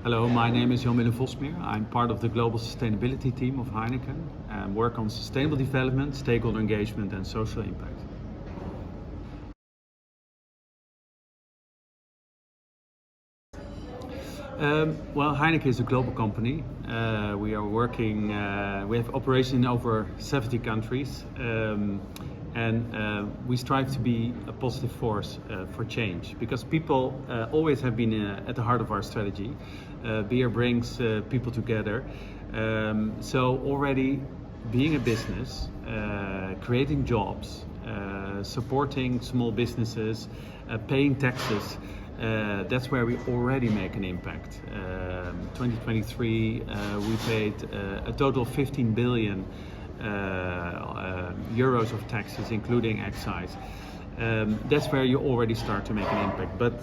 Hello, my name is Jan-Willem Vosmeer. I'm part of the global sustainability team of Heineken and work on sustainable development, stakeholder engagement and social impact. Well, Heineken is a global company. We are working, we have operations in over 70 countries, and we strive to be a positive force for change because people always have been at the heart of our strategy. Beer brings people together. So already being a business, creating jobs, supporting small businesses, paying taxes, that's where we already make an impact. 2023, we paid a total of 15 billion euros of taxes, including excise. That's where you already start to make an impact. But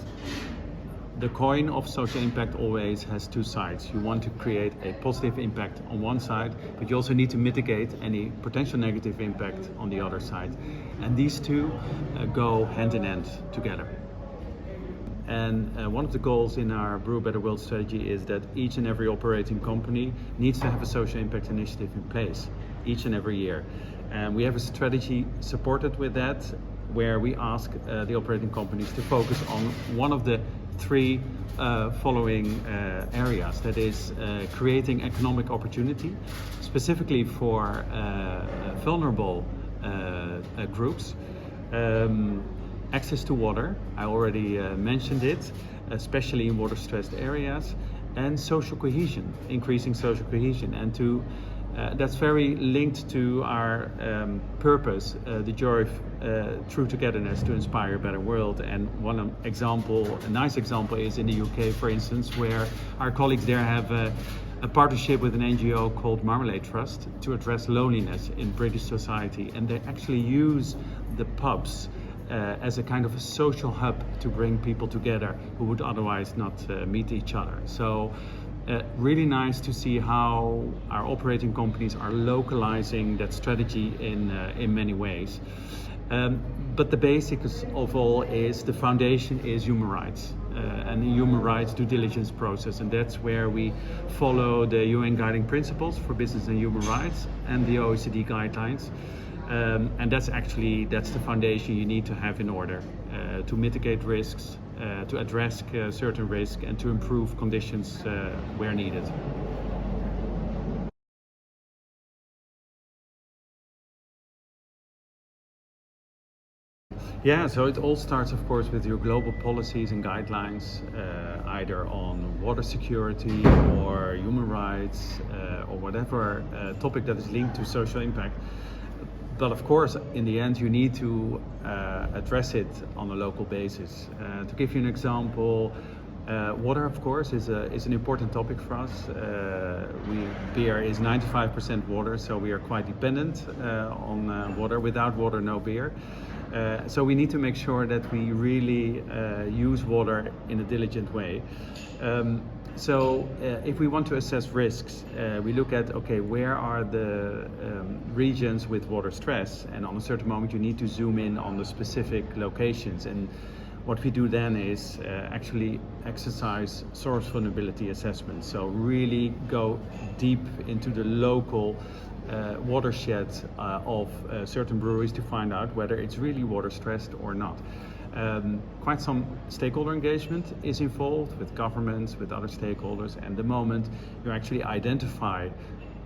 the coin of social impact always has two sides. You want to create a positive impact on one side, but you also need to mitigate any potential negative impact on the other side. And these two go hand in hand together. And one of the goals in our Brew a Better World strategy is that each and every operating company needs to have a social impact initiative in place each and every year. And we have a strategy supported with that, where we ask the operating companies to focus on one of the three following areas. That is creating economic opportunity, specifically for vulnerable groups. Access to water, I already mentioned it, especially in water-stressed areas, and social cohesion, increasing social cohesion, and that's very linked to our purpose, the joy of true togetherness to inspire a better world. And one example, a nice example, is in the UK, for instance, where our colleagues there have a partnership with an NGO called Marmalade Trust to address loneliness in British society, and they actually use the pubs as a kind of a social hub to bring people together who would otherwise not meet each other. So really nice to see how our operating companies are localizing that strategy in many ways. But the basics of all is the foundation is human rights and the human rights due diligence process, and that's where we follow the UN guiding principles for business and human rights and the OECD guidelines. And that's the foundation you need to have in order to mitigate risks, to address certain risks, and to improve conditions where needed. Yeah, so it all starts, of course, with your global policies and guidelines, either on water security or human rights or whatever topic that is linked to social impact. But of course, in the end, you need to address it on a local basis. To give you an example, water, of course, is an important topic for us. Beer is 95% water, so we are quite dependent on water. Without water, no beer. So we need to make sure that we really use water in a diligent way. So if we want to assess risks, we look at, okay, where are the regions with water stress? And on a certain moment, you need to zoom in on the specific locations. And what we do then is actually exercise source vulnerability assessment. So really go deep into the local watershed of certain breweries to find out whether it's really water stressed or not. Quite some stakeholder engagement is involved with governments, with other stakeholders, and the moment you actually identify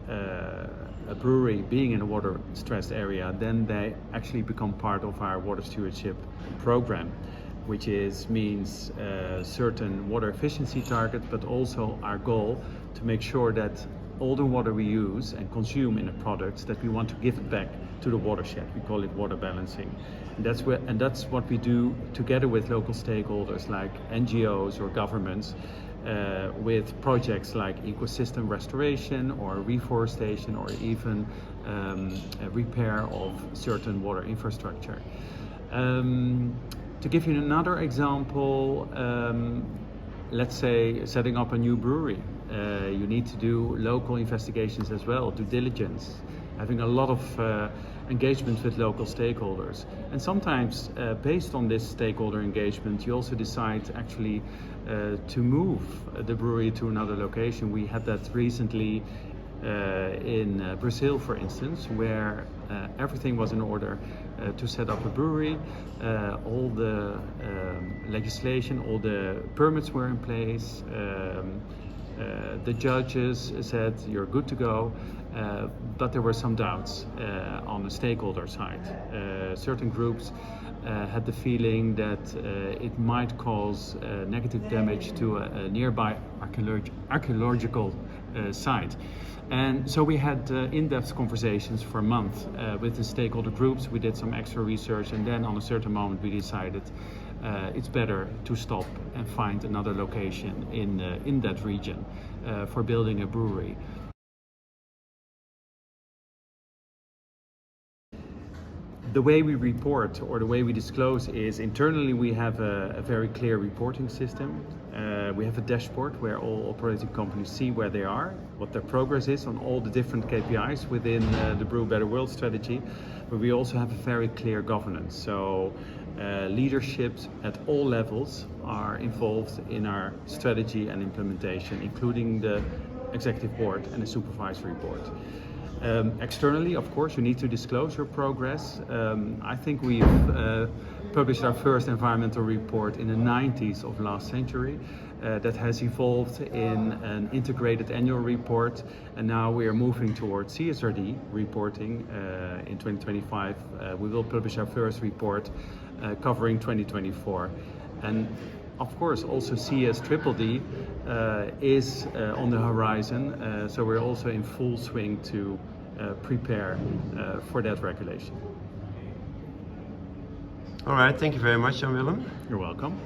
a brewery being in a water-stressed area, then they actually become part of our water stewardship program, which means certain water efficiency target, but also our goal to make sure that all the water we use and consume in the products, that we want to give it back to the watershed. We call it water balancing. And that's what we do together with local stakeholders like NGOs or governments, with projects like ecosystem restoration or reforestation, or even repair of certain water infrastructure. To give you another example, let's say setting up a new brewery. You need to do local investigations as well, due diligence, having a lot of engagement with local stakeholders. And sometimes based on this stakeholder engagement, you also decide actually to move the brewery to another location. We had that recently in Brazil, for instance, where everything was in order to set up a brewery. All the legislation, all the permits were in place. The judges said you're good to go, but there were some doubts on the stakeholder side. Certain groups had the feeling that it might cause negative damage to a nearby archaeological site. And so we had in-depth conversations for a month with the stakeholder groups. We did some extra research, and then on a certain moment we decided it's better to stop and find another location in that region for building a brewery. The way we report or the way we disclose is internally we have a very clear reporting system. We have a dashboard where all operating companies see where they are, what their progress is on all the different KPIs within the Brew Better World strategy. But we also have a very clear governance. So leaderships at all levels are involved in our strategy and implementation, including the executive board and the supervisory board. Externally, of course, you need to disclose your progress. I think we've published our first environmental report in the 90s of last century. That has evolved in an integrated annual report, and now we are moving towards CSRD reporting. In 2025, we will publish our first report covering 2024. And of course, also CSDDD is on the horizon, so we're also in full swing to prepare for that regulation. All right, thank you very much, Jan Willem. You're welcome.